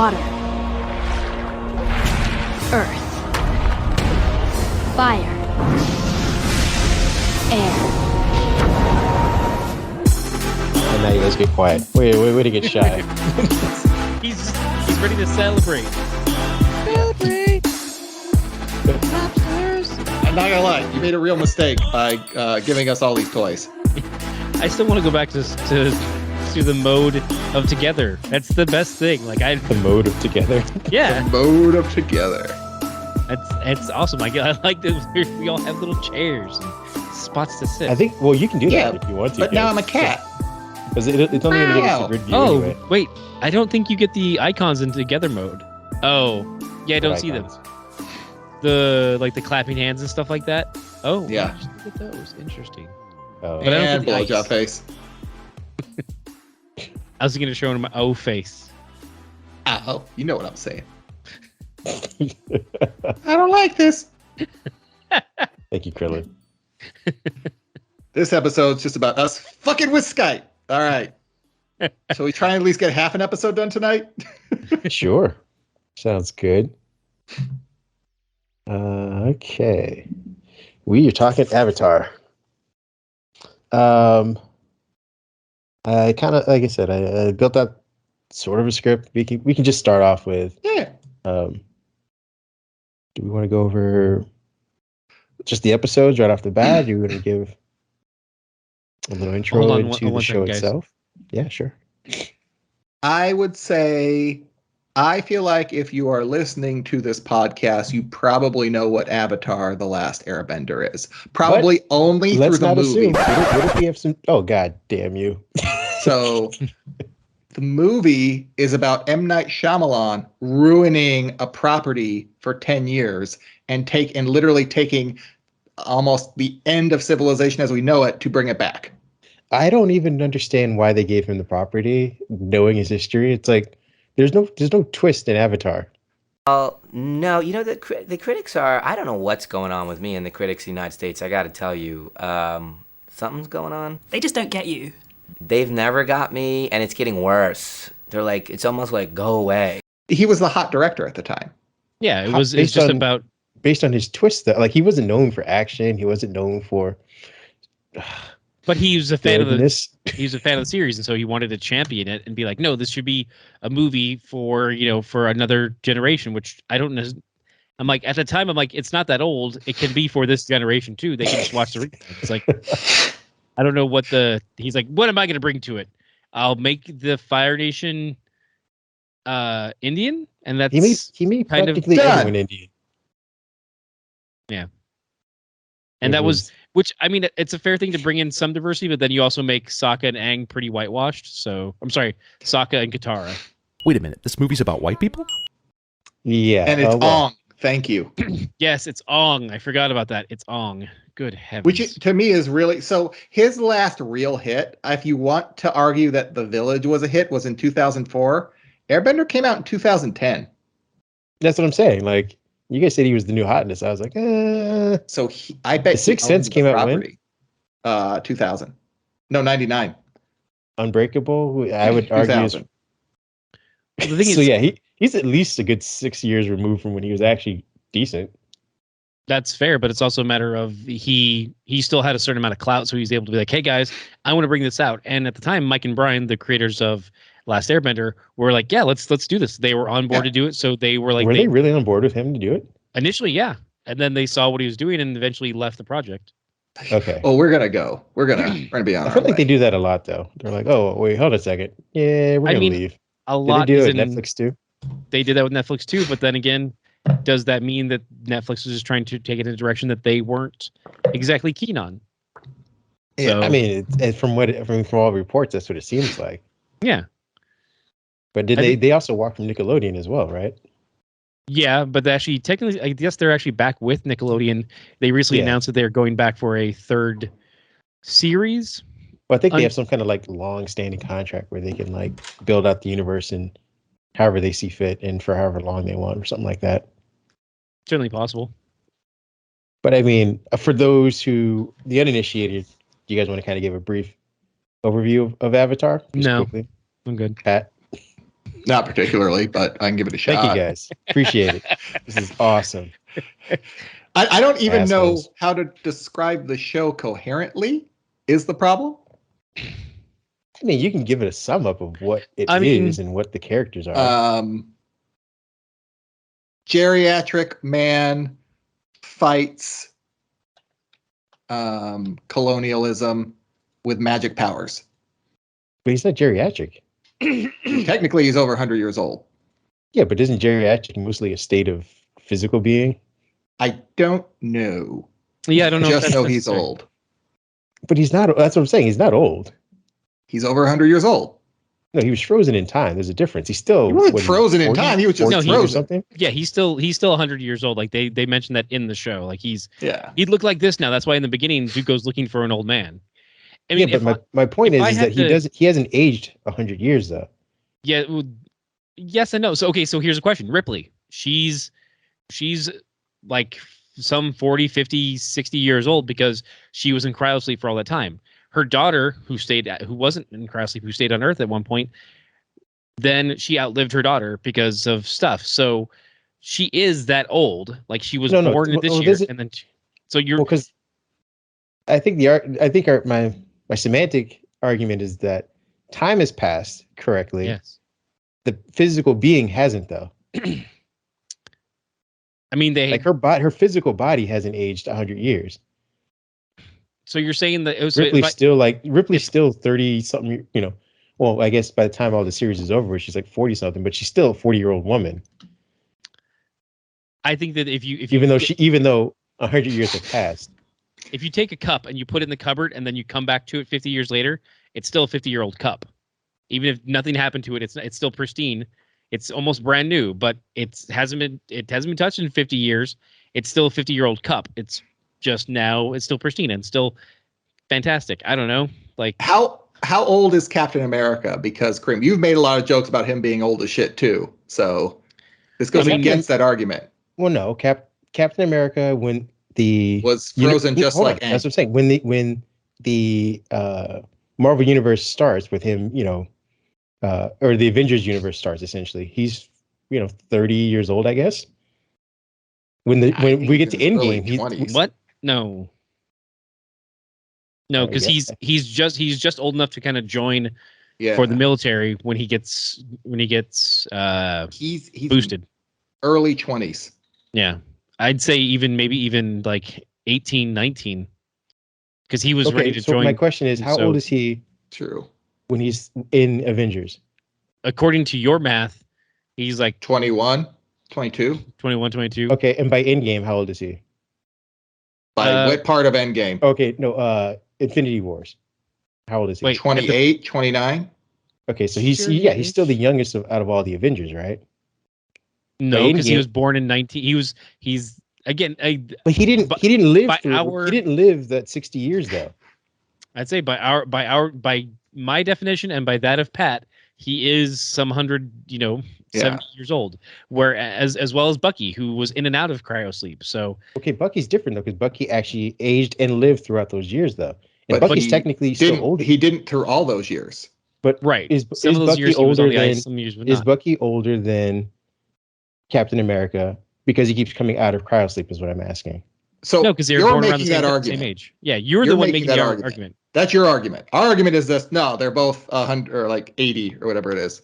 Water. Earth. Fire. Air. And now you guys get quiet. Way to get shy. He's ready to celebrate. Celebrate. Lobsters. I'm not gonna lie, you made a real mistake by giving us all these toys. I still want to go back to the mode of together. That's the best thing. The mode of together. Yeah. The mode of together. It's awesome. I like that we all have little chairs and spots to sit. I think. Well, you can do that if you want to. But now I'm a cat. Because it's only going to give us a grid view anyway. Wait. I don't think you get the icons in together mode. Oh, yeah. I don't see them. The clapping hands and stuff like that. Oh, yeah. Look at those. Interesting. Oh. But I And don't think blowjob face. I was going to show him my face. Ow. You know what I'm saying. I don't like this. Thank you, Krillin. This episode's just about us fucking with Skype. All right. Shall we try and at least get half an episode done tonight? Sure. Sounds good. Okay. We are talking Avatar. I kind of, like I said, I built up sort of a script. We can just start off with. Yeah. Do we want to go over just the episodes right off the bat? Do we want to give a little intro into the show itself? Yeah, sure. I would say, I feel like if you are listening to this podcast, you probably know what Avatar the Last Airbender is. Probably only Let's through the not movie. assume. What if we have some... Oh, God damn you. So the movie is about M. Night Shyamalan ruining a property for 10 years and literally taking almost the end of civilization as we know it to bring it back. I don't even understand why they gave him the property, knowing his history. It's like there's no twist in Avatar. Well, no, the critics are. I don't know what's going on with me and the critics in the United States. I got to tell you, something's going on. They just don't get you. They've never got me, and it's getting worse. They're like, it's almost like go away. He was the hot director at the time. Yeah, it's just about based on his twist. Like he wasn't known for action. He wasn't known for. But he was a fan of this. He was a fan of the series, and so he wanted to champion it and be like, no, this should be a movie for another generation. Which I don't know. I'm like, at the time, I'm like, it's not that old. It can be for this generation too. They can just watch the. It's like, I don't know what he's like. What am I going to bring to it? I'll make the Fire Nation Indian, and that's he made kind of practically everyone Indian. Yeah, and that was. Which, I mean, it's a fair thing to bring in some diversity, but then you also make Sokka and Aang pretty whitewashed. So, I'm sorry, Sokka and Katara. Wait a minute, this movie's about white people? Yeah. And it's Ong. Thank you. Yes, it's Ong. I forgot about that. It's Ong. Good heavens. Which to me is really... So his last real hit, if you want to argue that The Village was a hit, was in 2004. Airbender came out in 2010. That's what I'm saying. Like, you guys said he was the new hotness. I was like, So I bet The Sixth Sense came out when? 2000. No, 99. Unbreakable. I would argue. Is, Well, the thing is, so yeah, he's at least a good 6 years removed from when he was actually decent. that's fair, but it's also a matter of he still had a certain amount of clout, so he was able to be like, hey guys, I want to bring this out. And at the time, Mike and Brian, the creators of Last Airbender, were like, yeah, let's do this. They were on board to do it, so they were like, were they really on board with him to do it? Initially, yeah, and then they saw what he was doing and eventually left the project. Okay. Oh, we're gonna go. We're gonna be on. I feel like they do that a lot, though. They're like, oh, wait, hold a second. Yeah, we're gonna leave. A lot. Did they do it with Netflix too? They did that with Netflix too, but then again, does that mean that Netflix was just trying to take it in a direction that they weren't exactly keen on? Yeah, So, I mean, from all reports, that's what it seems like. Yeah. But they also walked from Nickelodeon as well, right? Yeah, but actually, technically, I guess they're actually back with Nickelodeon. They recently announced that they're going back for a third series. Well, I think they have some kind of like long-standing contract where they can like build out the universe and however they see fit and for however long they want or something like that. Certainly possible. But I mean, for those who the uninitiated, do you guys want to kind of give a brief overview of Avatar? Just No, quickly? I'm good. Pat? Not particularly, but I can give it a shot. Thank you, guys. Appreciate it. This is awesome. I don't even Assholes. know how to describe the show coherently. Is the problem? I mean, you can give it a sum up of what it is and what the characters are. Geriatric man fights colonialism with magic powers. But he's not geriatric. Technically, he's over 100 years old. Yeah, but isn't geriatric mostly a state of physical being? I don't know. Yeah, I don't know. Just know he's old. But he's not. That's what I'm saying. He's not old. He's over 100 years old. No, he was frozen in time. There's a difference. He's still. He wasn't frozen in time. He was just frozen. Something. Yeah, he's still 100 years old. Like they mentioned that in the show. Like he'd look like this now. That's why in the beginning Zuko's looking for an old man. I mean, but my point is that he hasn't aged 100 years though. Yeah. Well, yes and no. So okay. So here's a question. Ripley. She's like some 40, 50, 60 years old because she was in cryosleep for all that time. Her daughter, who wasn't in cryosleep, who stayed on Earth at one point, then she outlived her daughter because of stuff. So she is that old. Like she was born this year, and then so you're because I think my semantic argument is that time has passed correctly. Yes. The physical being hasn't though. I mean, her physical body hasn't aged 100 years. So you're saying that Ripley's still 30 something, well, I guess by the time all the series is over, she's like 40 something, but she's still a 40-year-old woman. I think that if you even though 100 years have passed, if you take a cup and you put it in the cupboard and then you come back to it 50 years later, it's still a 50-year-old cup. Even if nothing happened to it, it's still pristine. It's almost brand new, but it hasn't been touched in 50 years. It's still a 50-year-old cup. It's just now it's still pristine and still fantastic. I don't know. Like how old is Captain America? Because Kareem, you've made a lot of jokes about him being old as shit too. So this goes against that argument. Well, no, Captain America was frozen just like Ant. That's what I'm saying. When the Marvel universe starts with him, or the Avengers universe starts essentially, he's 30 years old, I guess. When we get to Endgame, he's what? No, because he's just old enough to kind of join for the military when he gets he's boosted. Early 20s. Yeah, I'd say maybe even like 18, 19, because he was ready to join. My question is, how old is he? True. When he's in Avengers, according to your math, he's like 21, 22. 21, 22. Okay, and by Endgame, how old is he? By what part of Endgame? Okay, no, Infinity Wars. How old is he? Wait, 28, 29? Okay, so he's still the youngest out of all the Avengers, right? No, because he was born in 19. He's again. But he didn't live that 60 years though. I'd say by my definition and by that of Pat, he is some 100, 70 years old. Whereas as well as Bucky, who was in and out of cryosleep. So okay, Bucky's different though, because Bucky actually aged and lived throughout those years though. And but Bucky's technically still older. He didn't through all those years. But is Bucky older than Captain America because he keeps coming out of cryosleep? Is what I'm asking. So no, because they're born around the same age. Yeah, you're the one making that argument. That's your argument. Our argument is this: no, they're both 100 or like 80 or whatever it is.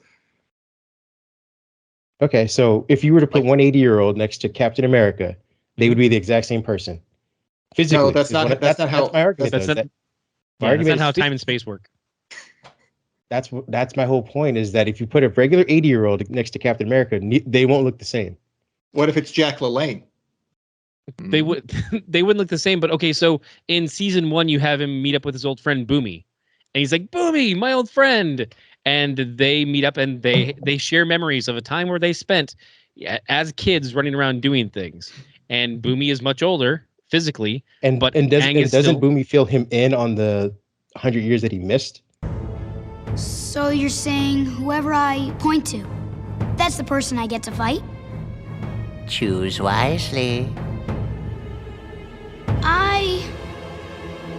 Okay, so if you were to put one 80-year-old next to Captain America, they would be the exact same person. Physically, no, that's not how. That's my argument. That's not how time and space work. That's my whole point, is that if you put a regular 80-year-old next to Captain America, they won't look the same. What if it's Jack LaLanne? They wouldn't look the same. But okay, so in season 1, you have him meet up with his old friend Boomy, and he's like, "Boomy, my old friend," and they meet up and they share memories of a time where they spent as kids running around doing things. And Boomy is much older physically, doesn't Boomy fill him in on the 100 years that he missed? So you're saying whoever I point to, that's the person I get to fight? Choose wisely. I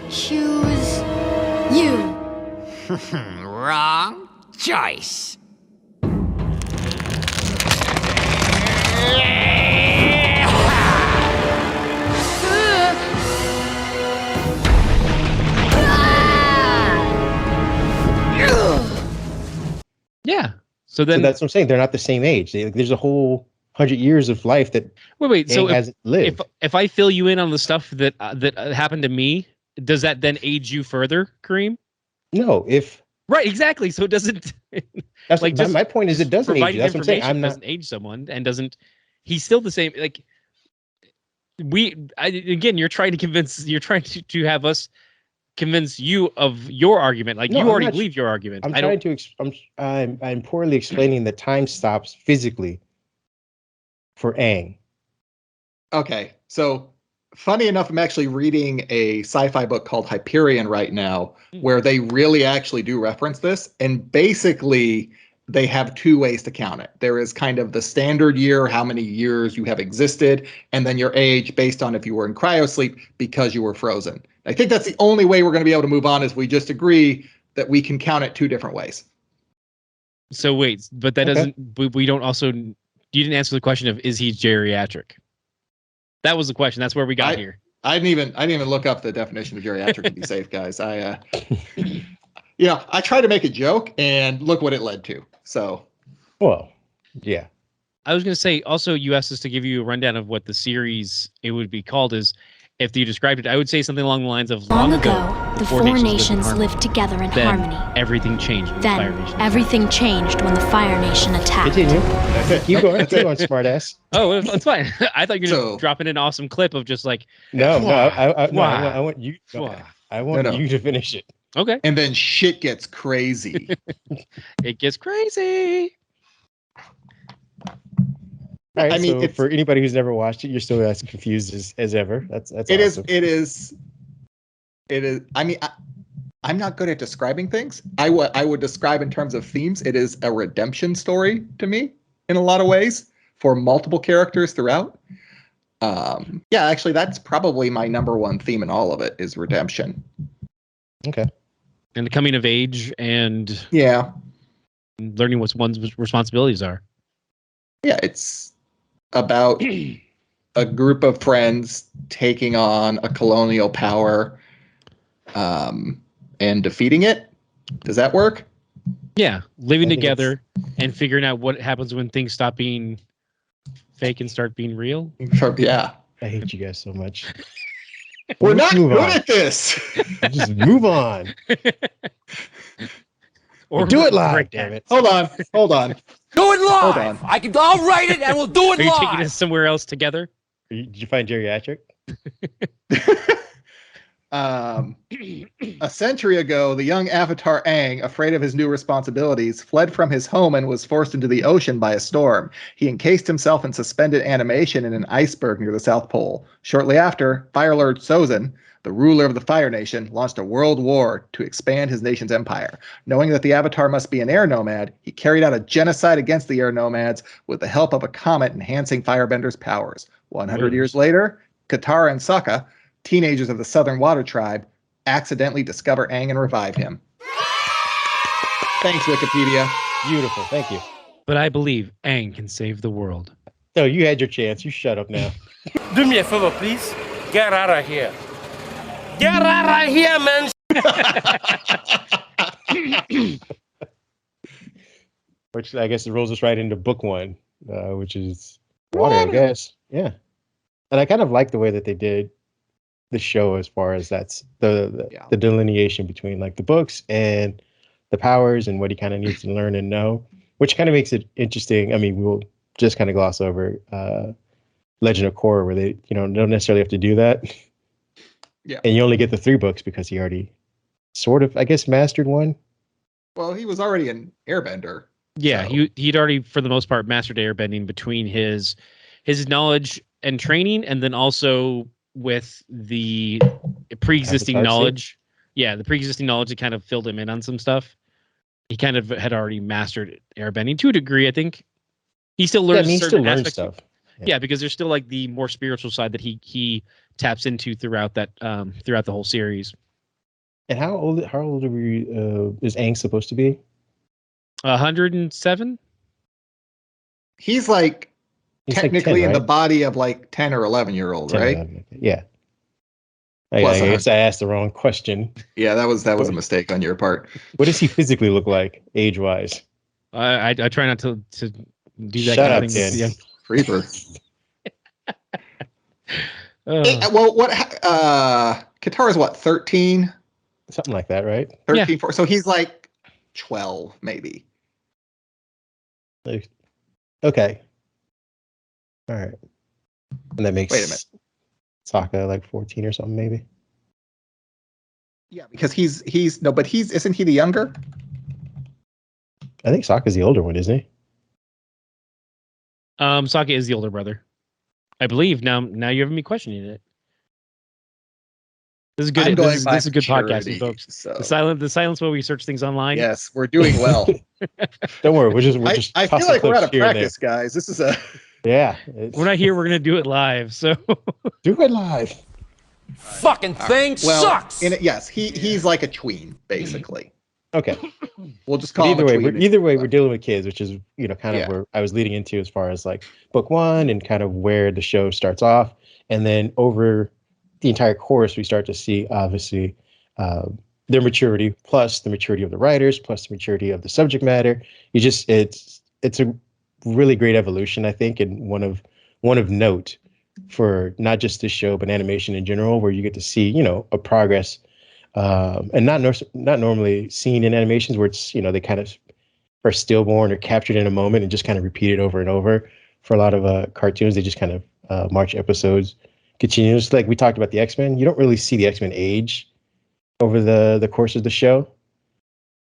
choose you. Wrong choice. So then, so that's what I'm saying. They're not the same age. There's a whole 100 years of life that wait. Aang So hasn't lived. if I fill you in on the stuff that happened to me, does that then age you further, Kareem? No, if Right, exactly. So it doesn't that's like my point is it doesn't age providing you. That's what I'm saying. information I'm not. doesn't age someone and doesn't. He's still the same. Like again, you're trying to have us convince you of your argument. Like No, you I'm already not- believe your argument. I'm I trying don't. to. I'm poorly explaining that time stops physically for Aang. Okay, so funny enough, I'm actually reading a sci-fi book called Hyperion right now, where they really actually do reference this, and basically they have two ways to count it. There is kind of the standard year, how many years you have existed, and then your age based on if you were in cryosleep because you were frozen. I think that's the only way we're going to be able to move on is we just agree that we can count it two different ways. So wait, but that Okay. doesn't. We don't also. You didn't answer the question of is he geriatric? That was the question. That's where we got here. I didn't even look up the definition of geriatric to be safe, guys. I tried to make a joke and look what it led to. So, Well, yeah. I was going to say also you asked us to give you a rundown of what the series it would be called is if you described it. I would say something along the lines of Long ago, the four nations lived together in Then harmony. everything changed when the Fire Then Nation everything changed when the Fire Nation attacked. Continue. Keep going. Keep going, smartass. Oh, it's fine. I thought you were So- dropping an awesome clip of just like No, Why? I want you. Why? I want No. you to finish it. okay, and then shit gets crazy. it gets crazy. All right. I mean, so it's- for anybody who's never watched it, you're still as confused as ever. That's It awesome. is. I mean, I'm not good at describing things. I would describe in terms of themes. It is a redemption story to me in a lot of ways for multiple characters throughout. Yeah, actually, that's probably my number one theme in all of it is redemption. Okay. And the coming of age and Yeah, learning what one's responsibilities are. yeah, it's about a group of friends taking on a colonial power, and defeating it. Does that work? Yeah, living I think together and figuring out what happens when things stop being fake and start being real. Yeah. I hate you guys so much. We're Let's not move good on. at this. Just move on. Or Do it live, break damn that. it. Hold on. Do it live. Hold on. I'll write it and we'll do it Are you live. taking us somewhere else together? Did you find geriatric? A century ago, the young Avatar Aang, afraid of his new responsibilities, fled from his home and was forced into the ocean by a storm. He encased himself in suspended animation in an iceberg near the South Pole. Shortly after, Fire Lord Sozin, the ruler of the Fire Nation, launched a world war to expand his nation's empire. Knowing that the Avatar must be an air nomad, he carried out a genocide against the air nomads with the help of a comet enhancing Firebender's powers. 100 years later, Katara and Sokka, teenagers of the Southern Water Tribe, accidentally discover Aang and revive him. Thanks, Wikipedia. Beautiful. Thank you. But I believe Aang can save the world. No, you had your chance. You shut up now. Do me a favor, please. Get out of here. Get out of here, man. Which I guess it rolls us right into book one, which is water, I guess. Yeah. And I kind of like the way that they did the show as far as that's the delineation between like the books and the powers and what he kind of needs to learn and know, which kind of makes it interesting. I mean, we'll just kind of gloss over Legend of Korra where they, don't necessarily have to do that. Yeah. And you only get the 3 books because he already sort of, I guess, mastered one. Well, he was already an airbender. Yeah, So- he'd already, for the most part, mastered airbending between his knowledge and training, and then also with the pre-existing Avatar suit? knowledge. Yeah, the pre-existing knowledge that kind of filled him in on some stuff. He kind of had already mastered airbending to a degree. I think he still Yeah, I learns mean, he certain still learns aspects. stuff. Yeah, because there's still like the more spiritual side that he taps into throughout that throughout the whole series. And how old are we? Is Aang supposed to be? 107. He's like He's like technically 10, in the right? body of like 10 or 11-year-old, 10, right? 11, yeah. I Plus guess I asked the wrong question. Yeah, that was a mistake on your part. What does he physically look like, age-wise? I try not to do that Shut kind up, of thing. Dan. Creeper. Uh, Well, what? Katara's what? 13, Something like that, right? 13, 4. So he's like 12, maybe. Like, okay. All right. And that makes Wait a minute. Sokka like 14 or something, maybe. Yeah, because he's no, but isn't he the younger? I think Sokka's the older one, isn't he? Sokka is the older brother, I believe. Now you have me questioning it. This is good. I'm going This by is a good maturity, podcasting, folks. so- The silence while we search things online. Yes, we're doing well. Don't worry, we're just. I feel tossing like we're clips out of here and practice, guys. This is a there. Yeah, We're not here. We're gonna do it live. So do it live. Fucking thing sucks. Yes, he's like a tween, basically. Okay. We'll just call Either him way, a tween. we're dealing with kids, which is kind of Yeah. where I was leading into as far as like book one and kind of where the show starts off, and then over the entire course we start to see obviously their maturity plus the maturity of the writers plus the maturity of the subject matter. It's a really great evolution, I think, and one of note for not just this show but animation in general, where you get to see a progress. And not normally seen in animations where it's they kind of are stillborn or captured in a moment and just kind of repeat it over and over. For a lot of cartoons, they just kind of march episodes continuously. Like we talked about the X-Men, you don't really see the X-Men age over the course of the show,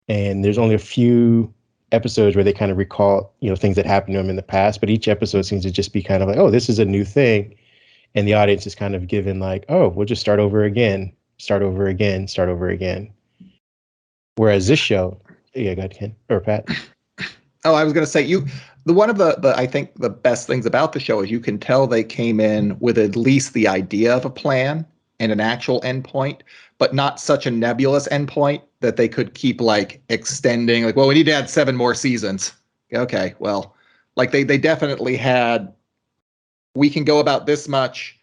and there's only a few episodes where they kind of recall things that happened to them in the past. But each episode seems to just be kind of like, oh, this is a new thing, and the audience is kind of given like, oh, we'll just start over again. Whereas this show, yeah, go ahead, Ken or Pat. Oh, I was going to say one of the I think the best things about the show is you can tell they came in with at least the idea of a plan and an actual endpoint, but not such a nebulous endpoint that they could keep like extending. Like, well, we need to add 7 more seasons. Okay, well, like they definitely had. We can go about this much.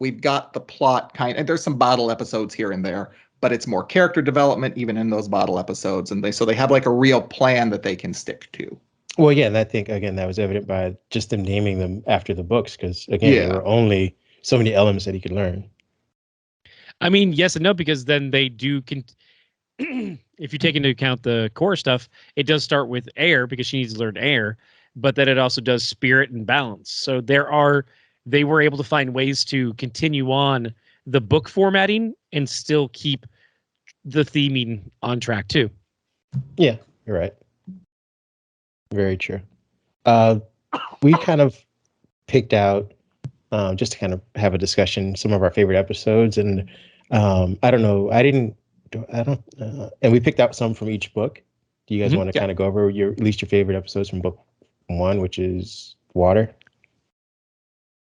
We've got the plot and there's some bottle episodes here and there, but it's more character development even in those bottle episodes. And they have like a real plan that they can stick to. Well, yeah, and I think again that was evident by just them naming them after the books, because again there were only so many elements that he could learn. I mean, yes and no, because then they do. If you take into account the core stuff, it does start with air because she needs to learn air, but then it also does spirit and balance. So they were able to find ways to continue on the book formatting and still keep the theming on track too. Yeah, you're right. Very true. We kind of picked out just to kind of have a discussion some of our favorite episodes, and I don't know. And we picked out some from each book. Do you guys want to kind of go over at least your favorite episodes from book one, which is Water?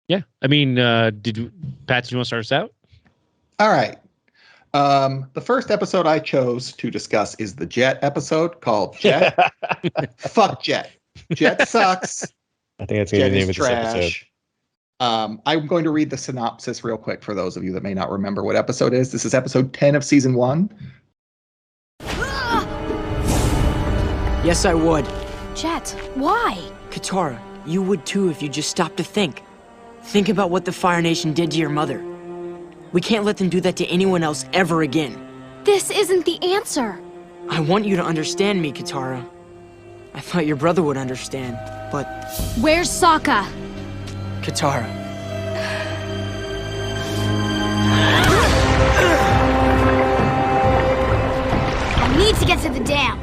Yeah, I mean, Pat, do you want to start us out? All right. The first episode I chose to discuss is the Jet episode called Jet. Fuck Jet. Jet sucks. I think that's going to be the name of this trash. episode. I'm going to read the synopsis real quick for those of you that may not remember what episode is. This is episode 10 of season 1. Yes, I would. Jet, why? Katara, you would too if you just stopped to think. Think about what the Fire Nation did to your mother. We can't let them do that to anyone else ever again. This isn't the answer. I want you to understand me, Katara. I thought your brother would understand, but... Where's Sokka? Katara. I need to get to the dam.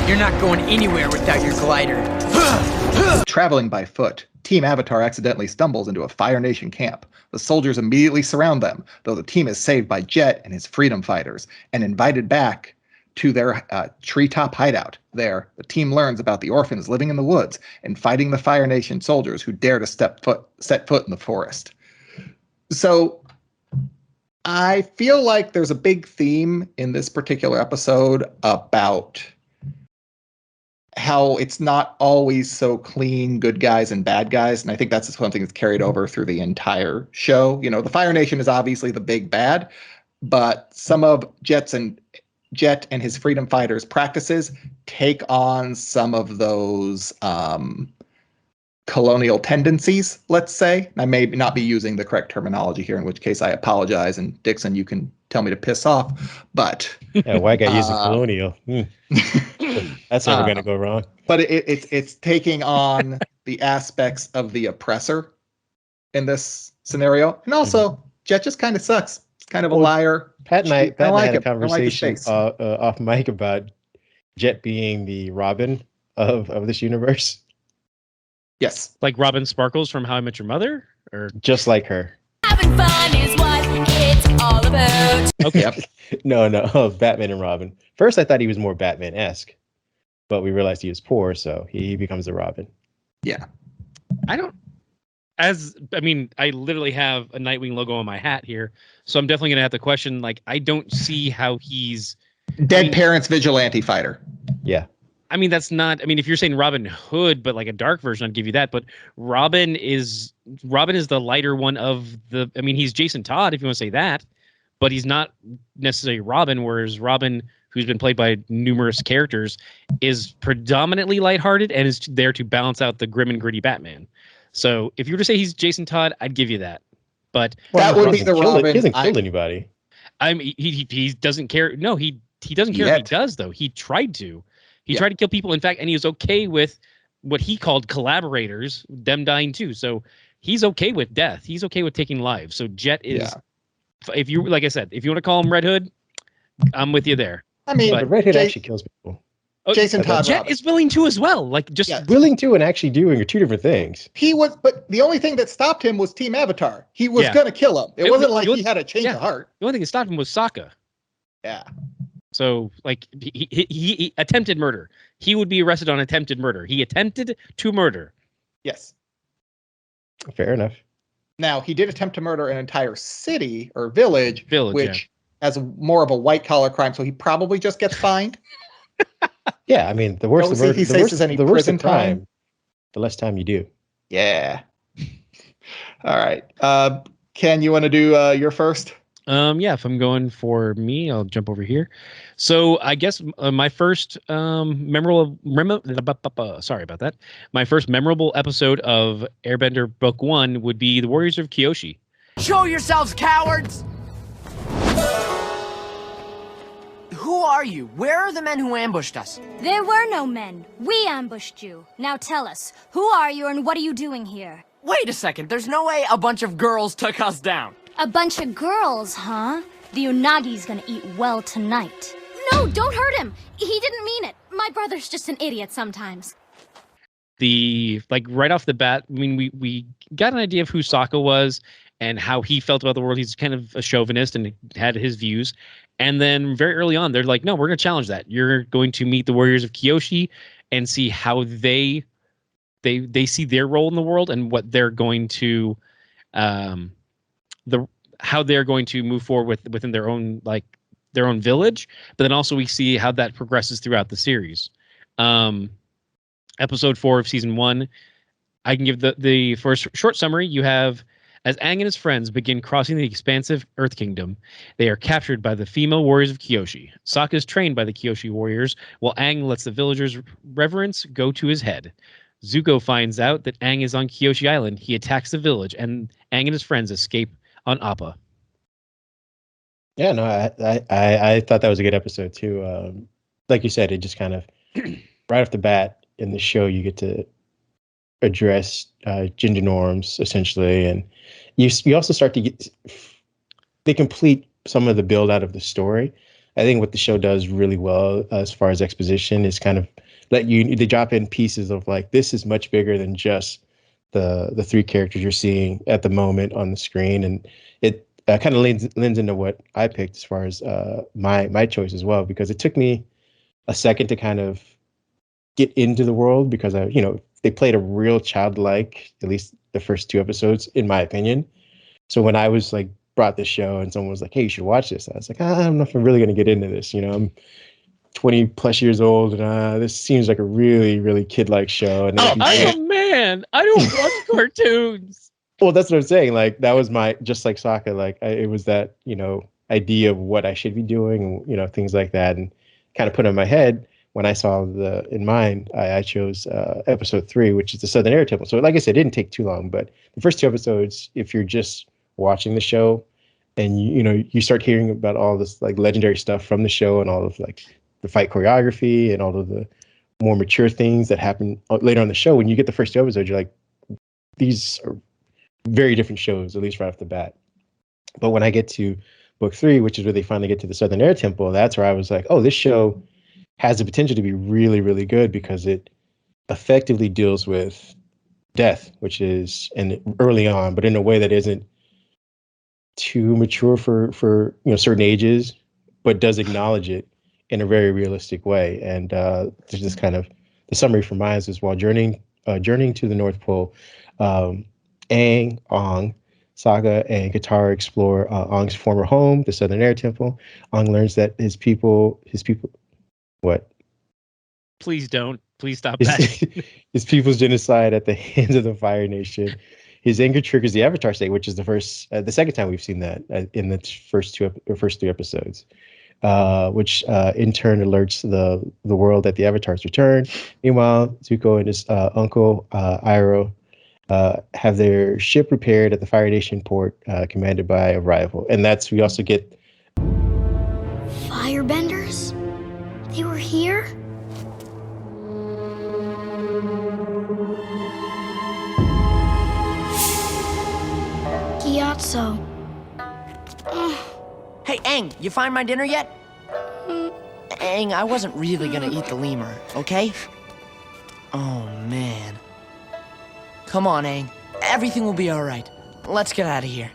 You're not going anywhere without your glider. Traveling by foot, Team Avatar accidentally stumbles into a Fire Nation camp. The soldiers immediately surround them, though the team is saved by Jet and his freedom fighters, and invited back to their treetop hideout. There, the team learns about the orphans living in the woods and fighting the Fire Nation soldiers who dare to set foot in the forest. So, I feel like there's a big theme in this particular episode about how it's not always so clean, good guys and bad guys. And I think that's something that's carried over through the entire show. The Fire Nation is obviously the big bad, but some of Jet's and Jet and his freedom fighters practices take on some of those colonial tendencies, let's say. I may not be using the correct terminology here, in which case I apologize. And Dixon, you can tell me to piss off. But yeah, white guy using colonial. That's never going to go wrong. But it's taking on the aspects of the oppressor in this scenario. And also, Jet just kind of sucks. It's kind of a liar. Pat and I had a conversation I like off mic about Jet being the Robin of this universe. Yes. Like Robin Sparkles from How I Met Your Mother? Or just like her. Having fun is what it's all about. Okay. Yep. No, Batman and Robin. First, I thought he was more Batman-esque, but we realized he was poor, so he becomes the Robin. Yeah. I literally have a Nightwing logo on my hat here, so I'm definitely gonna have to question. Like, I don't see how he's parents vigilante fighter. Yeah. I mean, that's not. I mean, if you're saying Robin Hood, but like a dark version, I'd give you that. But Robin is the lighter one of the. I mean, he's Jason Todd, if you want to say that, but he's not necessarily Robin. Whereas Robin, who's been played by numerous characters, is predominantly lighthearted and is there to balance out the grim and gritty Batman. So if you were to say he's Jason Todd, I'd give you that. But that would be the Robin. He hasn't killed anybody. I mean, he doesn't care. No, he doesn't care if he does, though. He tried to. He tried to kill people. In fact, and he was okay with what he called collaborators, them dying too. So he's okay with death. He's okay with taking lives. So Jet is, if you, like I said, if you want to call him Red Hood, I'm with you there. I mean, but Red Hood actually kills people. Jason Todd. Jet is willing to as well. Like just willing to and actually doing are two different things. He was, but the only thing that stopped him was Team Avatar. He was going to kill him. It wasn't like he had a change of heart. The only thing that stopped him was Sokka. Yeah. So, like, he attempted murder. He would be arrested on attempted murder. He attempted to murder. Yes. Fair enough. Now, he did attempt to murder an entire city or village which has more of a white-collar crime, so he probably just gets fined. Yeah, I mean, the worse the prison time, the less time you do. Yeah. All right. Ken, you want to do your first? Yeah, if I'm going for me, I'll jump over here. So I guess my first memorable episode of Airbender Book 1 would be The Warriors of Kyoshi. Show yourselves, cowards! Who are you? Where are the men who ambushed us? There were no men. We ambushed you. Now tell us, who are you and what are you doing here? Wait a second, there's no way a bunch of girls took us down. A bunch of girls, huh? The Unagi's gonna eat well tonight. No, don't hurt him! He didn't mean it. My brother's just an idiot sometimes. Right off the bat, I mean, we got an idea of who Sokka was and how he felt about the world. He's kind of a chauvinist and had his views. And then very early on, they're like, no, we're going to challenge that. You're going to meet the Warriors of Kyoshi and see how they see their role in the world and what they're going to how they're going to move forward within their own village. But then also we see how that progresses throughout the series. Episode 4 of season 1, I can give the first short summary. You have, as Aang and his friends begin crossing the expansive Earth Kingdom, they are captured by the female warriors of Kyoshi. Sokka is trained by the Kyoshi warriors, while Aang lets the villagers' reverence go to his head. Zuko finds out that Aang is on Kyoshi Island. He attacks the village, and Aang and his friends escape on Appa. Yeah, no, I thought that was a good episode too. Like you said, it just kind of right off the bat in the show, you get to address gender norms essentially, and you also start to they complete some of the build out of the story. I think what the show does really well as far as exposition is kind of they drop in pieces of like, this is much bigger than just the three characters you're seeing at the moment on the screen, and it kind of lends into what I picked as far as my choice as well, because it took me a second to kind of get into the world, because they played a real childlike, at least the first 2 episodes, in my opinion. So when I was like brought this show and someone was like, hey, you should watch this, I was like, I don't know if I'm really going to get into this. I'm 20 plus years old, and this seems like a really, really kid-like show. And I'm a man. I don't watch cartoons. Well, that's what I'm saying. Like, that was just like Sokka. Like, it was that, idea of what I should be doing, and things like that, and kind of put in my head. When I saw in mind, I chose episode 3, which is the Southern Air Temple. So, like I said, it didn't take too long, but the first 2 episodes, if you're just watching the show, and you start hearing about all this like legendary stuff from the show, and all of like the fight choreography and all of the more mature things that happen later on the show. When you get the first 2 episodes, you're like, these are very different shows, at least right off the bat. But when I get to book 3, which is where they finally get to the Southern Air Temple, that's where I was like, oh, this show has the potential to be really, really good, because it effectively deals with death, which is early on, but in a way that isn't too mature for certain ages, but does acknowledge it in a very realistic way. And there's this kind of the summary from mine is, while journeying to the North Pole, Aang, Ong, Sokka, and Katara explore Aang's former home, the Southern Air Temple. Aang learns that his people. What? Please don't. Please stop that. His people's genocide at the hands of the Fire Nation. His anger triggers the Avatar state, which is the second time we've seen that in the first 3 episodes, which in turn alerts the world that the Avatar's return. Meanwhile, Zuko and his uncle Iroh have their ship repaired at the Fire Nation port, commanded by a rival, and we also get Firebenders? They were here? Gyatso. Hey, Aang, you find my dinner yet? Aang, I wasn't really gonna eat the lemur, okay? Oh, man. Come on, Aang. Everything will be all right. Let's get out of here.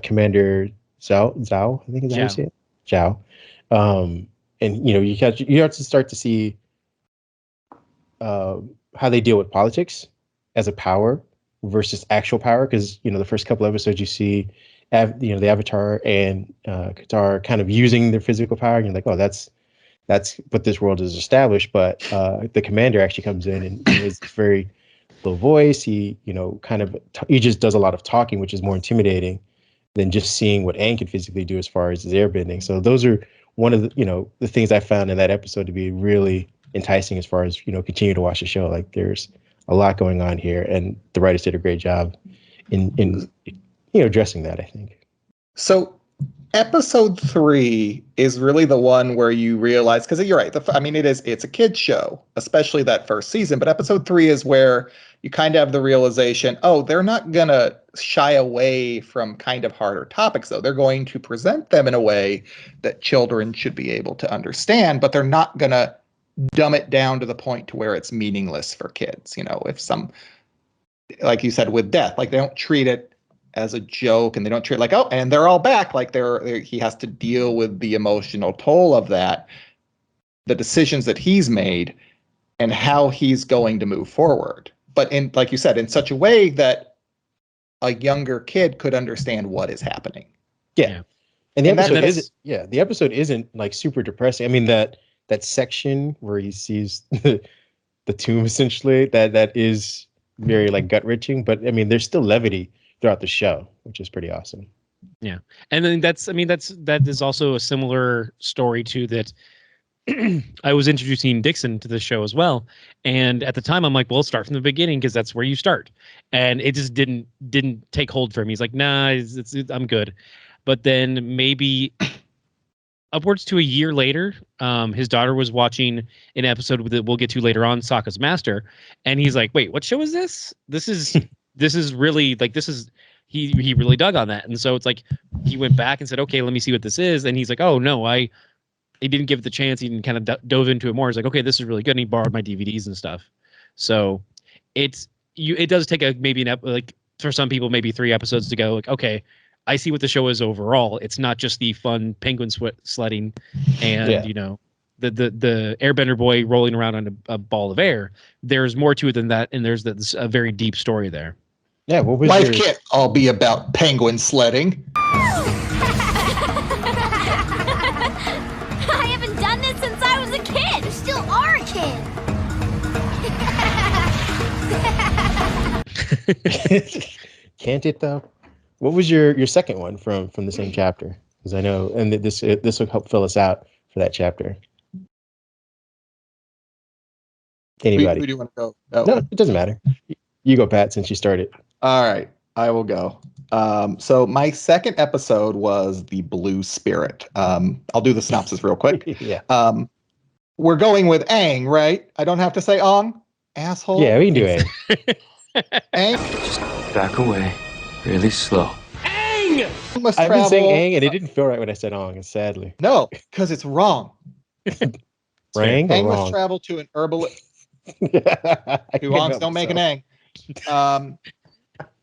Commander Zhao, I think is how you say it. Zhao. And you have to start to see how they deal with politics as a power versus actual power, because the first couple episodes you see the Avatar and Katara kind of using their physical power, and you're like, oh, that's what this world is established. But the commander actually comes in and is very low voice. He he just does a lot of talking, which is more intimidating than just seeing what Aang can physically do as far as his airbending. So those are one of the things I found in that episode to be really enticing as far as continue to watch the show. Like, there's a lot going on here, and the writers did a great job in addressing that, I think. So episode 3 is really the one where you realize, because you're right, it's a kid's show, especially that first season, but episode 3 is where you kind of have the realization, oh, they're not gonna shy away from kind of harder topics, though. They're going to present them in a way that children should be able to understand, but they're not gonna dumb it down to the point to where it's meaningless for kids. If like you said, with death, like, they don't treat it as a joke, and they don't treat it like, oh, and they're all back. Like, he has to deal with the emotional toll of that, the decisions that he's made, and how he's going to move forward. But like you said, in such a way that a younger kid could understand what is happening. Yeah. And the episode isn't like super depressing. I mean, that section where he sees the tomb, essentially, that is very like gut wrenching, but I mean, there's still levity throughout the show, which is pretty awesome. Yeah. And then that is also a similar story to that. I was introducing Dixon to the show as well, and at the time I'm like, well, start from the beginning, because that's where you start, and it just didn't take hold for me. He's like, nah, I'm good. But then maybe upwards to a year later, his daughter was watching an episode that we'll get to later on, Sokka's Master, and he's like, wait, what show is this? This is really like, he really dug on that. And so it's like he went back and said, okay, let me see what this is. And he's like, oh no, he didn't give it the chance. He kind of dove into it more. He's like, okay, this is really good. And he borrowed my DVDs and stuff. So it does take like for some people, maybe 3 episodes to go like, okay, I see what the show is overall. It's not just the fun penguin sledding and, the airbender boy rolling around on a ball of air. There's more to it than that. And there's a very deep story there. Yeah. What was Life can't all be about penguin sledding. I haven't done this since I was a kid. You still are a kid. Can't it though? What was your second one from the same chapter? Because I know, and this will help fill us out for that chapter. Anybody? Who do you want to go? Oh. No, it doesn't matter. You go, Pat, since you started. All right, I will go. So my second episode was The Blue Spirit. I'll do the synopsis real quick. Yeah. We're going with Aang, right? I don't have to say Ong, asshole. Yeah, we can do it. Aang Just back away, really slow. must I've been travel. saying Aang, and it didn't feel right when I said Ong, sadly. No, because it's wrong. Rang or Aang must wrong? travel to an herbalist. Two Ongs Ongs don't make an Aang.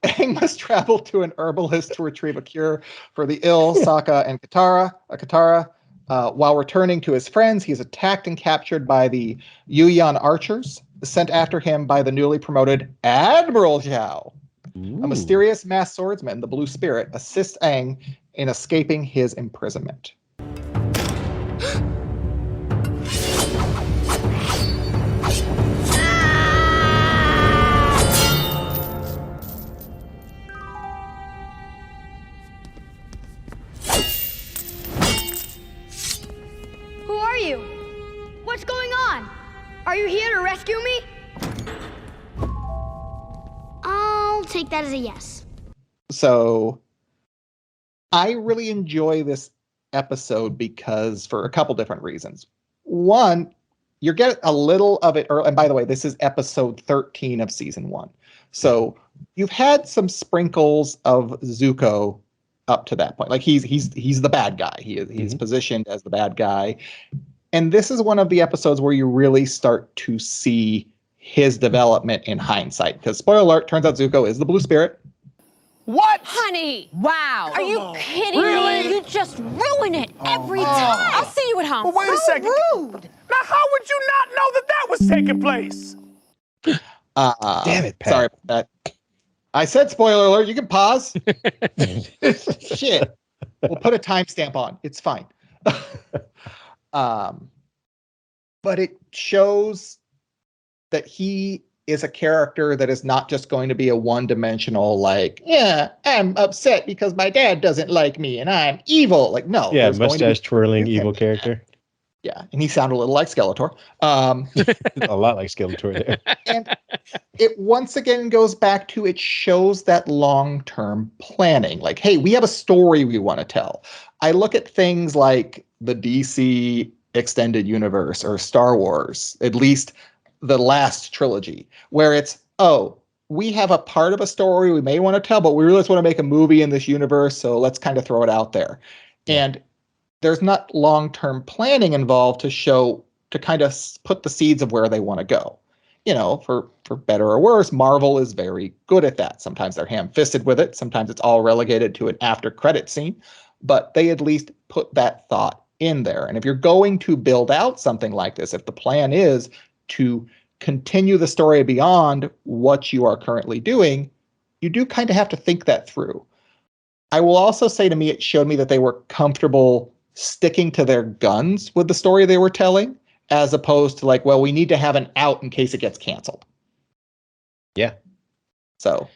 Aang must travel to an herbalist to retrieve a cure for the ill, Sokka and Katara. While returning to his friends, he is attacked and captured by the Yuyan archers, sent after him by the newly promoted Admiral Zhao. Ooh. A mysterious masked swordsman, the Blue Spirit, assists Aang in escaping his imprisonment. Who are you? What's going on? Are you here to rescue me? I'll take that as a yes. So I really enjoy this episode because for a couple different reasons. One, you get a little of it early. And by the way, this is episode 13 of season 1. So you've had some sprinkles of Zuko up to that point. Like he's the bad guy. He's positioned as the bad guy. And this is one of the episodes where you really start to see his development in hindsight. Because spoiler alert, turns out Zuko is the Blue Spirit. What? Honey! Wow! Are you kidding me? You just ruin it every time. I'll see you at home. But wait a second. Rude. Now, how would you not know that was taking place? Damn it, Pat. Sorry about that. I said spoiler alert. You can pause. Shit. We'll put a timestamp on. It's fine. But it shows that he is a character that is not just going to be a one-dimensional, like, yeah, I'm upset because my dad doesn't like me and I'm evil. Like, no. Yeah, there's going to be- mustache twirling evil character. Yeah, and he sounded a little like Skeletor. A lot like Skeletor there. And it once again goes back to it shows that long-term planning. Like, hey, we have a story we want to tell. I look at things like the DC extended universe or Star Wars, at least the last trilogy, where it's, oh, we have a part of a story we may want to tell, but we really just want to make a movie in this universe, so let's kind of throw it out there. And there's not long-term planning involved to kind of put the seeds of where they want to go. You know, for better or worse, Marvel is very good at that. Sometimes they're ham-fisted with it. Sometimes it's all relegated to an after-credit scene. But they at least put that thought in there. And if you're going to build out something like this, if the plan is to continue the story beyond what you are currently doing, you do kind of have to think that through. I will also say, to me, it showed me that they were comfortable sticking to their guns with the story they were telling, as opposed to like, well, we need to have an out in case it gets canceled. Yeah. So.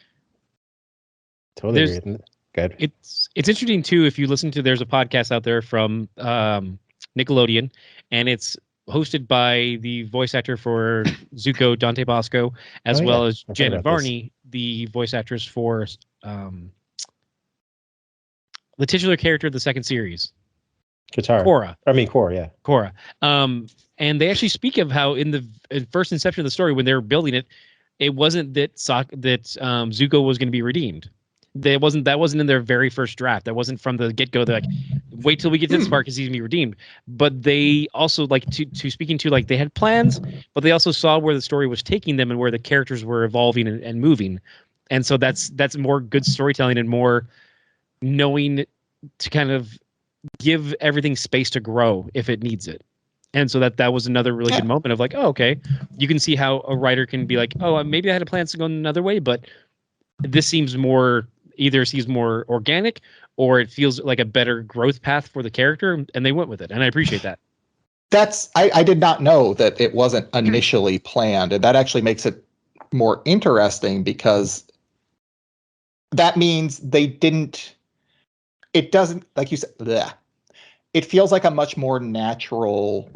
Totally agree. Good. It's interesting too, if you listen to, there's a podcast out there from Nickelodeon, and it's hosted by the voice actor for Zuko, Dante Bosco, as well as Janet Varney, the voice actress for the titular character of the second series. Korra, yeah. Korra. And they actually speak of how in the first inception of the story, when they were building it, it wasn't that Zuko was going to be redeemed. That wasn't in their very first draft. That wasn't from the get-go. They're like, wait till we get to this part because he's gonna be redeemed. But they also, like, to speaking to, like, they had plans, but they also saw where the story was taking them and where the characters were evolving and moving. And so that's more good storytelling and more knowing to kind of give everything space to grow if it needs it. And so that was another really good moment of like, oh, okay, you can see how a writer can be like, oh, maybe I had plans to go another way, but this seems more organic, or it feels like a better growth path for the character, and they went with it, and I appreciate that. I did not know that it wasn't initially planned, and that actually makes it more interesting because that means they didn't. It doesn't, like you said, bleh. It feels like a much more natural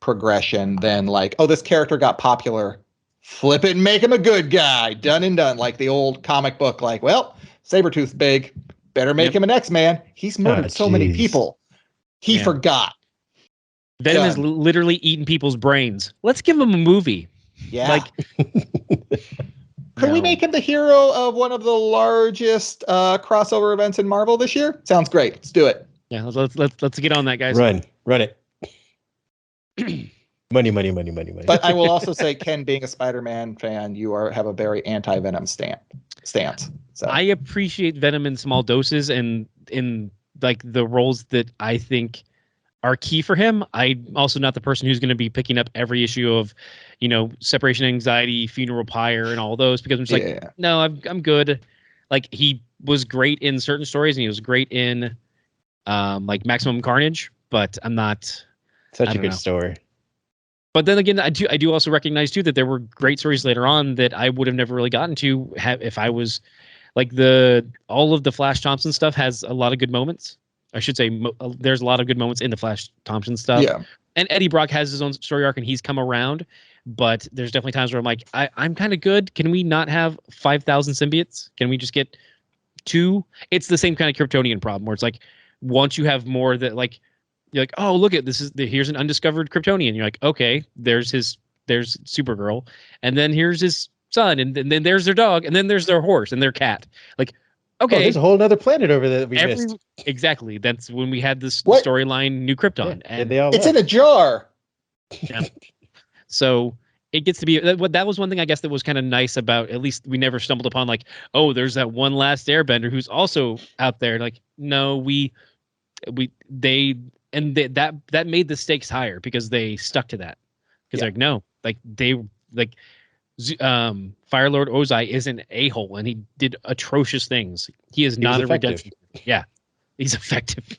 progression than like, oh, this character got popular, flip it and make him a good guy, done and done. Like the old comic book, like, well, Sabretooth's big, better make him an X-Man. He's murdered so many people. He forgot. Venom has literally eaten people's brains. Let's give him a movie. Yeah. Like, could we make him the hero of one of the largest crossover events in Marvel this year? Sounds great. Let's do it. Yeah, let's get on that, guys. Run it. money. But I will also say, Ken, being a Spider-Man fan, you have a very anti-Venom stance. So I appreciate Venom in small doses and in like the roles that I think are key for him. I'm also not the person who's going to be picking up every issue of, separation anxiety, funeral pyre, and all those, because I'm just like, no, I'm good. Like, he was great in certain stories, and he was great in like Maximum Carnage, but I'm not such a good story. But then again, I do also recognize too that there were great stories later on that I would have never really gotten to if I was like all of the Flash Thompson stuff has a lot of good moments. I should say there's a lot of good moments in the Flash Thompson stuff. Yeah. And Eddie Brock has his own story arc and he's come around, but there's definitely times where I'm like, I'm kind of good. Can we not have 5,000 symbiotes? Can we just get 2? It's the same kind of Kryptonian problem where it's like, once you have more that like, you're like, oh, look at here's an undiscovered Kryptonian. You're like, okay, there's Supergirl. And then here's his son. And then there's their dog. And then there's their horse and their cat. Like, okay. There's a whole other planet over there that we missed. Exactly. That's when we had this storyline, New Krypton. Yeah, and they all it's in a jar. Yeah. So it gets to be that was one thing I guess that was kind of nice about, at least we never stumbled upon like, oh, there's that one last airbender who's also out there. Like, no, that made the stakes higher because they stuck to that. Because like, no, like Fire Lord Ozai is an a-hole and he did atrocious things. He is not a redemption. Yeah, he's effective.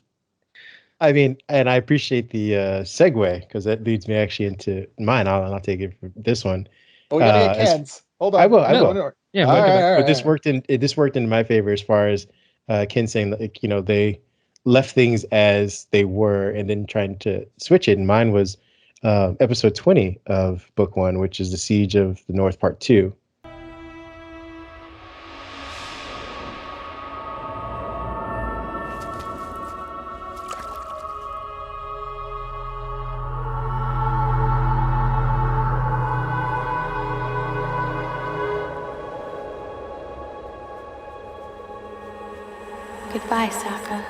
I mean, and I appreciate the segue because that leads me actually into mine. I'll take it for this one. Oh, we gotta get Ken's. Hold on. I will. Yeah, but this worked in my favor as far as Ken saying like, they left things as they were and then trying to switch it. And mine was episode 20 of book 1, which is the Siege of the North Part 2. Goodbye, Sokka.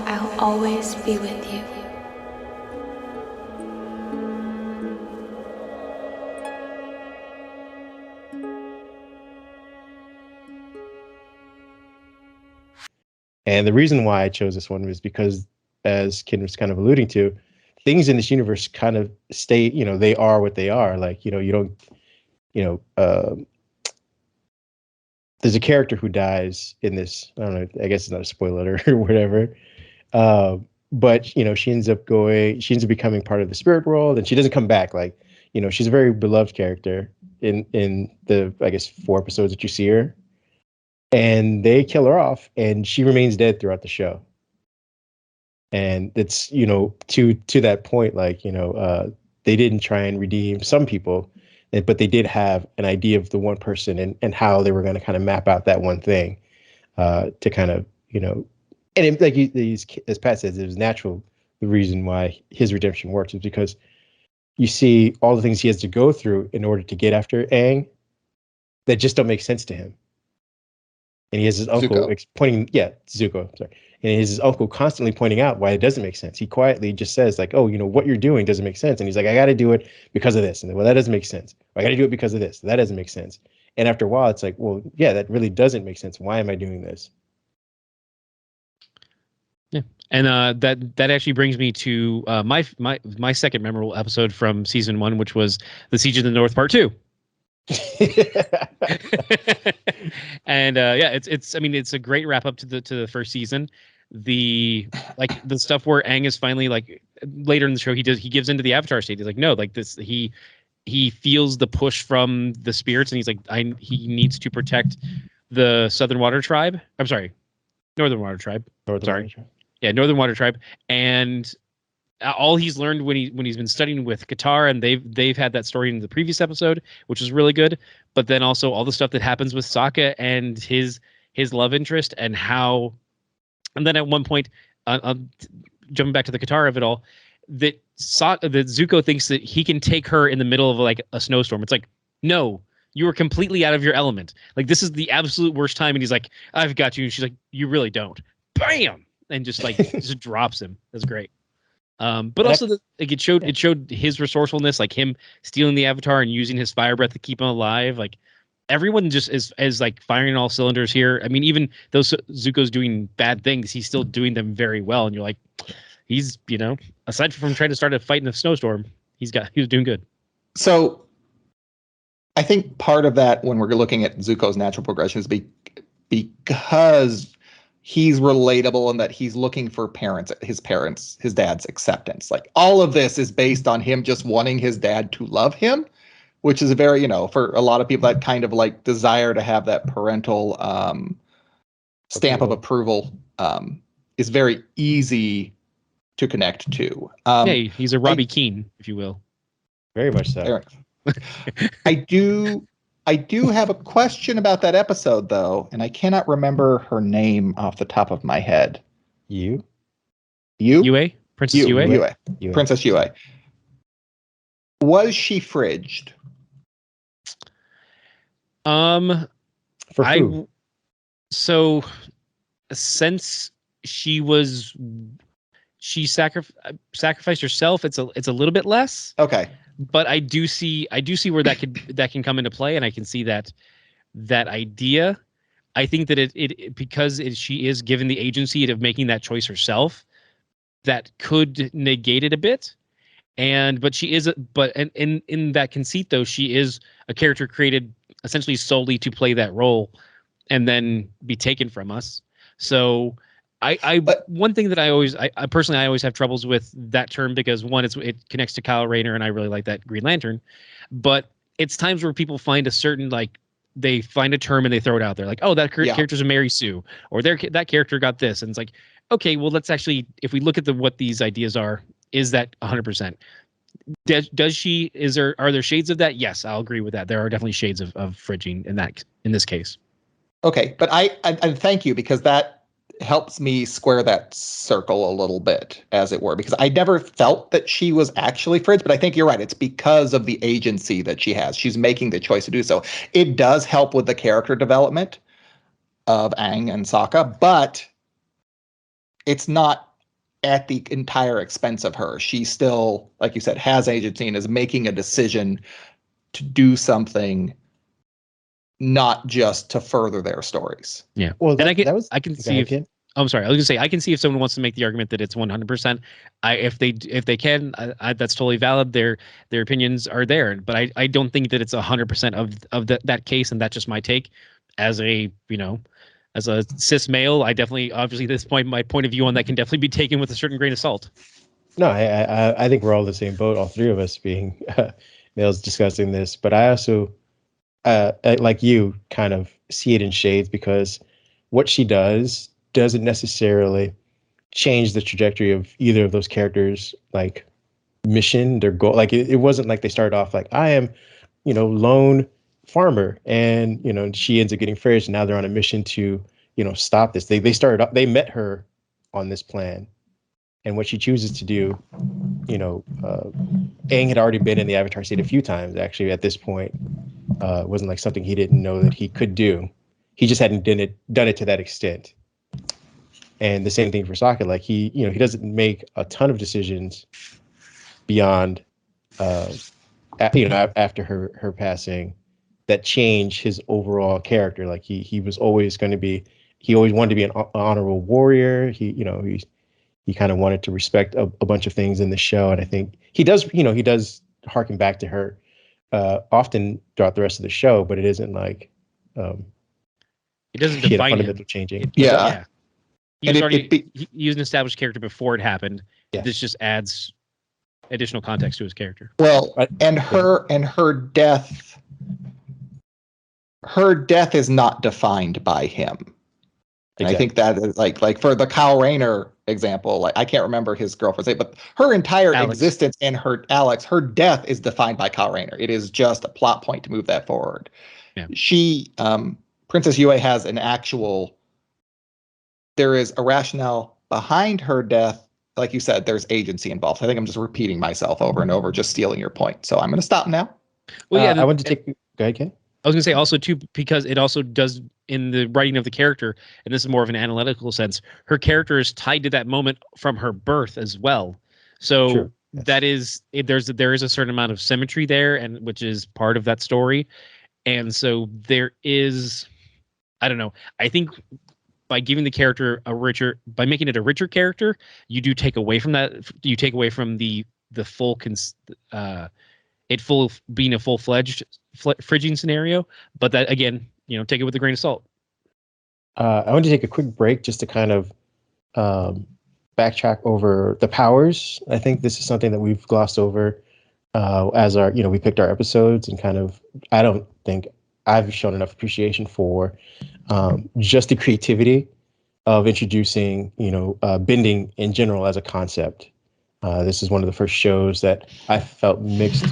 I'll always be with you. And the reason why I chose this one was because, as Ken was kind of alluding to, things in this universe kind of stay, they are what they are. Like, you don't, there's a character who dies in this. I don't know. I guess it's not a spoiler or whatever. But she ends up becoming part of the spirit world, and she doesn't come back. Like, she's a very beloved character in the, I guess, 4 episodes that you see her, and they kill her off, and she remains dead throughout the show. And it's, to that point, like, they didn't try and redeem some people, but they did have an idea of the one person and how they were going to kind of map out that one thing to kind of, and it, like as Pat says, it was natural. The reason why his redemption works is because you see all the things he has to go through in order to get after Aang that just don't make sense to him. And he has his uncle Zuko, sorry. And he has his uncle constantly pointing out why it doesn't make sense. He quietly just says like, oh, what you're doing doesn't make sense. And he's like, I got to do it because of this. And then, well, that doesn't make sense. Or, I got to do it because of this. That doesn't make sense. And after a while, it's like, well, yeah, that really doesn't make sense. Why am I doing this? Yeah. And that actually brings me to my second memorable episode from season 1, which was the Siege of the North Part 2. And it's a great wrap up to the first season. The stuff where Aang is finally like later in the show, he gives into the Avatar state. He's like, no, like this, he feels the push from the spirits, and he's like, he needs to protect the Southern Water Tribe. I'm sorry, Northern Water Tribe. Yeah, Northern Water Tribe, and all he's learned when he's been studying with Qatar, and they've had that story in the previous episode, which was really good. But then also all the stuff that happens with Sokka and his love interest, and how, and then at one point, jumping back to the Qatar of it all, that Zuko thinks that he can take her in the middle of like a snowstorm. It's like, no, you are completely out of your element. Like, this is the absolute worst time, and he's like, I've got you. And she's like, you really don't. Bam, and just like just drops him. That's great. But also, it showed his resourcefulness, like him stealing the Avatar and using his fire breath to keep him alive. Like, everyone just is like firing all cylinders here. I mean, even though Zuko's doing bad things, he's still doing them very well. And you're like, he's, aside from trying to start a fight in a snowstorm, he was doing good. So I think part of that, when we're looking at Zuko's natural progression, is because he's relatable and that he's looking for his dad's acceptance. Like, all of this is based on him just wanting his dad to love him, which is a very, for a lot of people, that kind of like desire to have that parental stamp of approval is very easy to connect to. Hey, he's a Robbie Keane, if you will. Very much so. I do have a question about that episode, though, and I cannot remember her name off the top of my head. Yue? Princess Yue? Princess Yue. Was she fridged? For who? So since she sacrificed herself, it's a little bit less. Okay. But I do see where that can come into play, and I can see that idea. I think that because she is given the agency of making that choice herself, that could negate it a bit. But she is, in that conceit, though, she is a character created essentially solely to play that role, and then be taken from us. So one thing that I personally always have troubles with that term, because one, it connects to Kyle Rayner, and I really like that Green Lantern, but it's times where people find a certain, like, they find a term and they throw it out there, like, oh, that character's a Mary Sue, or that character got this, and it's like, okay, well, let's actually, if we look at what these ideas are, is that 100%? Are there shades of that? Yes, I'll agree with that. There are definitely shades of fridging in this case. Okay, but I thank you, because that helps me square that circle a little bit, as it were, because I never felt that she was actually fridged, but I think you're right. It's because of the agency that she has. She's making the choice to do so. It does help with the character development of Aang and Sokka, but it's not at the entire expense of her. She still, like you said, has agency and is making a decision to do something, not just to further their stories. Yeah. Well, and I can see if I'm sorry. I was gonna say, I can see if someone wants to make the argument that it's 100%. If they can, that's totally valid. Their opinions are there, but I don't think that it's 100% of that case, and that's just my take. As a cis male, I definitely, obviously, this point, my point of view on that can definitely be taken with a certain grain of salt. No, I think we're all in the same boat. All three of us being males discussing this, but I also, like you, kind of see it in shades, because what she doesn't necessarily change the trajectory of either of those characters' like mission, their goal. Like it wasn't like they started off like, I am, lone farmer, and she ends up getting fridged, and now they're on a mission to stop this. They met her on this plan, and what she chooses to do, Aang had already been in the Avatar state a few times actually at this point. It wasn't like something he didn't know that he could do. He just hadn't done it to that extent. And the same thing for Sokka. Like he doesn't make a ton of decisions beyond, after her passing, that change his overall character. Like he was always going to be, he always wanted to be an honorable warrior. He kind of wanted to respect a bunch of things in the show. And I think he does harken back to her often throughout the rest of the show, but it isn't like, it doesn't define fundamental changing. Yeah. He was an established character before it happened. Yeah. This just adds additional context to his character. Well, and her death her death is not defined by him. And I think that is like for the Kyle Rayner example, like I can't remember his girlfriend's name, but her entire existence and her death is defined by Kyle Rayner. It is just a plot point to move that forward. Yeah. She, Princess Yue has there is a rationale behind her death. Like you said, there's agency involved. I think I'm just repeating myself over and over, just stealing your point. So I'm going to stop now. Well, yeah, I want to take. Go ahead, Ken. I was going to say also too, because it also does in the writing of the character, and this is more of an analytical sense, her character is tied to that moment from her birth as well. So Sure. Yes. that is, there is a certain amount of symmetry there, and which is part of that story. And so there is, I don't know, I think by giving the character by making it a richer character, you do take away from that. You take away from the full, being a full-fledged fridging scenario, but that again, take it with a grain of salt. I want to take a quick break just to kind of backtrack over the powers. I think this is something that we've glossed over as we picked our episodes, and kind of, I don't think I've shown enough appreciation for just the creativity of introducing, bending in general as a concept. This is one of the first shows that I felt mixed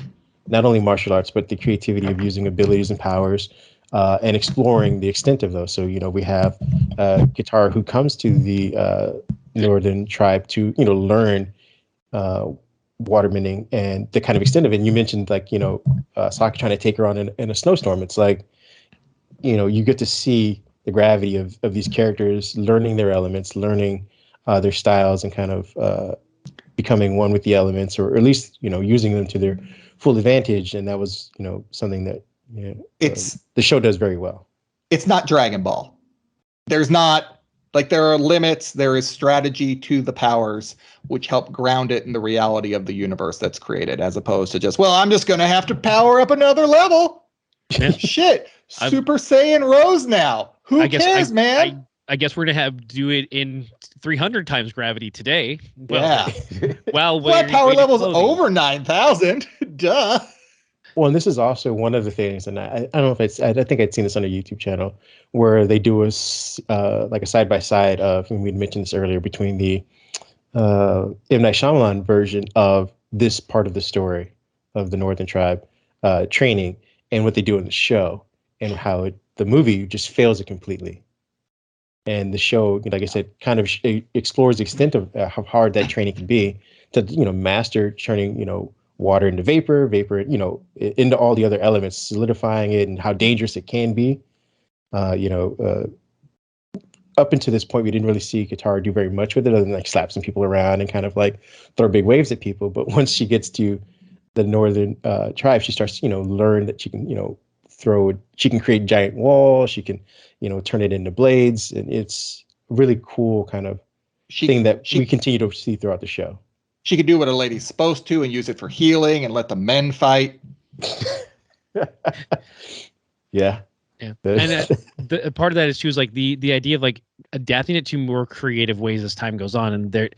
not only martial arts, but the creativity of using abilities and powers and exploring the extent of those. So, we have Katara, who comes to the Northern tribe to, learn waterbending and the kind of extent of it. And you mentioned Sokka trying to take her on in a snowstorm. It's like, you get to see the gravity of these characters learning their elements, learning their styles, and kind of becoming one with the elements, or at least, using them to their full advantage. And that was, something that the show does very well. It's not Dragon Ball. There's not, there are limits. There is strategy to the powers, which help ground it in the reality of the universe that's created, as opposed to just, well, I'm just going to have to power up another level. Shit. Super Saiyan Rose now. Who cares, man? I guess we're gonna do it in 300 times gravity today. Well, yeah. Well, power level's over 9,000. Duh. Well, and this is also one of the things, and I don't know if I think I'd seen this on a YouTube channel where they do a side by side of, and we mentioned this earlier, between the M. Night Shyamalan version of this part of the story of the Northern Tribe training, and what they do in the show, and how the movie just fails it completely. And the show, like I said, kind of explores the extent of how hard that training can be to, master turning, water into vapor, into all the other elements, solidifying it, and how dangerous it can be. Up until this point, we didn't really see Katara do very much with it, other than slap some people around and kind of throw big waves at people. But once she gets to the Northern tribe, she starts, learn that she can, she can create giant walls. She can, turn it into blades. And it's a really cool kind of thing that we continue to see throughout the show. She could do what a lady's supposed to and use it for healing and let the men fight. Yeah. Yeah. And the part of that is too, is the idea of adapting it to more creative ways as time goes on. And there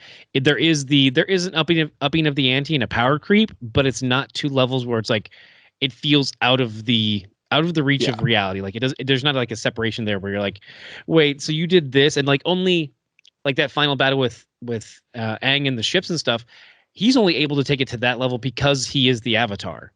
is an upping of the ante and a power creep, but it's not to levels where it's it feels out of the reach of reality. There's not a separation there where you're wait, so you did this, and only that final battle with Aang and the ships and stuff, he's only able to take it to that level because he is the Avatar.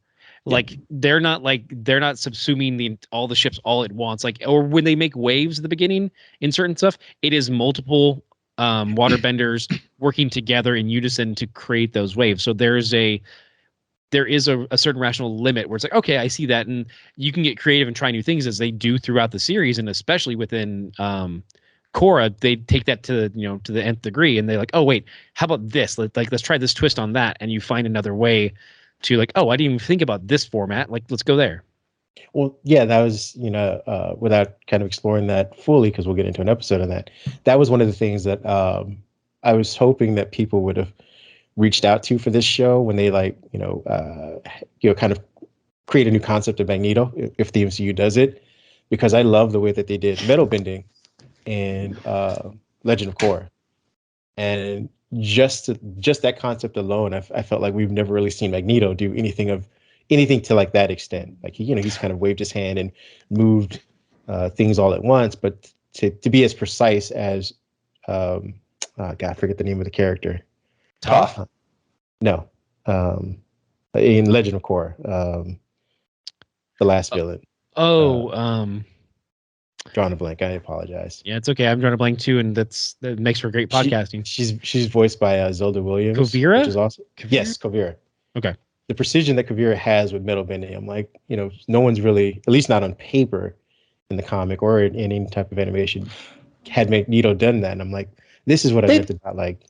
They're not subsuming all the ships all at once. Or when they make waves at the beginning in certain stuff, it is multiple waterbenders working together in unison to create those waves. So there is a certain rational limit where it's okay, I see that, and you can get creative and try new things, as they do throughout the series, and especially within Korra, they take that to the nth degree, and they're oh wait, how about this? Let's try this twist on that, and you find another way to oh, I didn't even think about this format. Let's go there. Well, yeah, that was without kind of exploring that fully, because we'll get into an episode on that. That was one of the things that I was hoping that people would have reached out to for this show when they kind of create a new concept of Magneto, if the MCU does it, because I love the way that they did metal bending in Legend of Korra, and just that concept alone, I felt like we've never really seen Magneto do anything of anything to like that extent. Like he's kind of waved his hand and moved things all at once, but to be as precise as God, I forget the name of the character. Toph? No. In Legend of Korra, the last villain. Drawing a blank. I apologize. Yeah, it's okay. I'm drawing a blank too, and that makes for great podcasting. She's voiced by Zelda Williams. Kuvira? Which is awesome. Yes, Kuvira. Okay. The precision that Kuvira has with metal bending, I'm like, no one's really, at least not on paper in the comic or in any type of animation, had Magneto done that. And I'm like, this is what I meant about like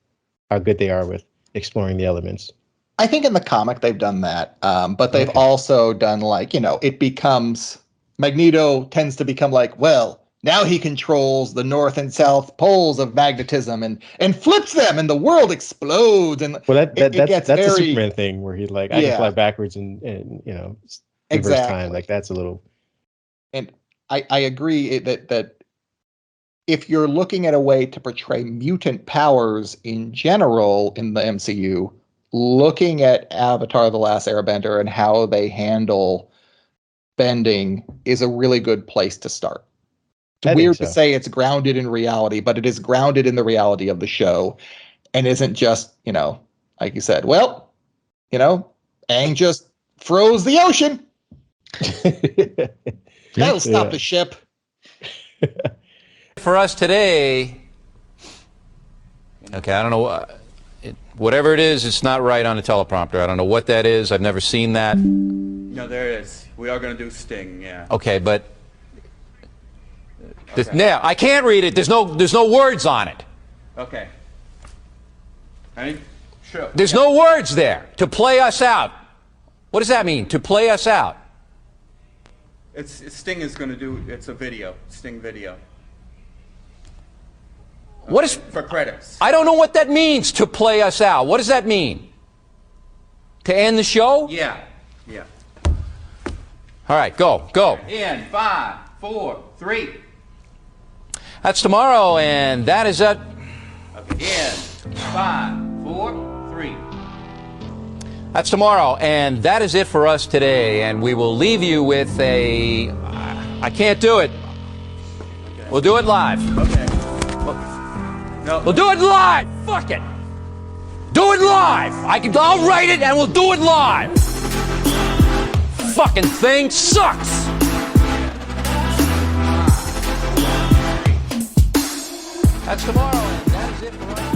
how good they are with exploring the elements. I think in the comic they've done that, but they've also done like, it becomes, Magneto tends to become like, well, now he controls the north and south poles of magnetism and flips them, and the world explodes. And that's a Superman thing where he's like, I can fly backwards and reverse time. Like that's a little. And I agree that if you're looking at a way to portray mutant powers in general in the MCU, looking at Avatar the Last Airbender and how they handle bending is a really good place to start. It's weird to say it's grounded in reality, but it is grounded in the reality of the show and isn't just, like you said, well, Aang just froze the ocean. That'll stop the ship. For us today, okay, I don't know. Whatever it is, it's not right on the teleprompter. I don't know what that is. I've never seen that. No, there it is. We are going to do Sting, yeah. Okay, but now I can't read it. There's no words on it. Okay. Ready? Sure. There's no words there. To play us out. What does that mean? To play us out. Sting is going to do. It's a video. Sting video. Okay. What is for credits? I don't know what that means. To play us out. What does that mean? To end the show? Yeah. Yeah. All right, go. In 5, 4, 3. That's tomorrow, and that is it. Okay. In 5, 4, 3. That's tomorrow, and that is it for us today. And we will leave you with a. I can't do it. Okay. We'll do it live. Okay. No. We'll do it live. Fuck it. Do it live. I'll write it, and we'll do it live. Fucking thing sucks. That's tomorrow, and that is it for us.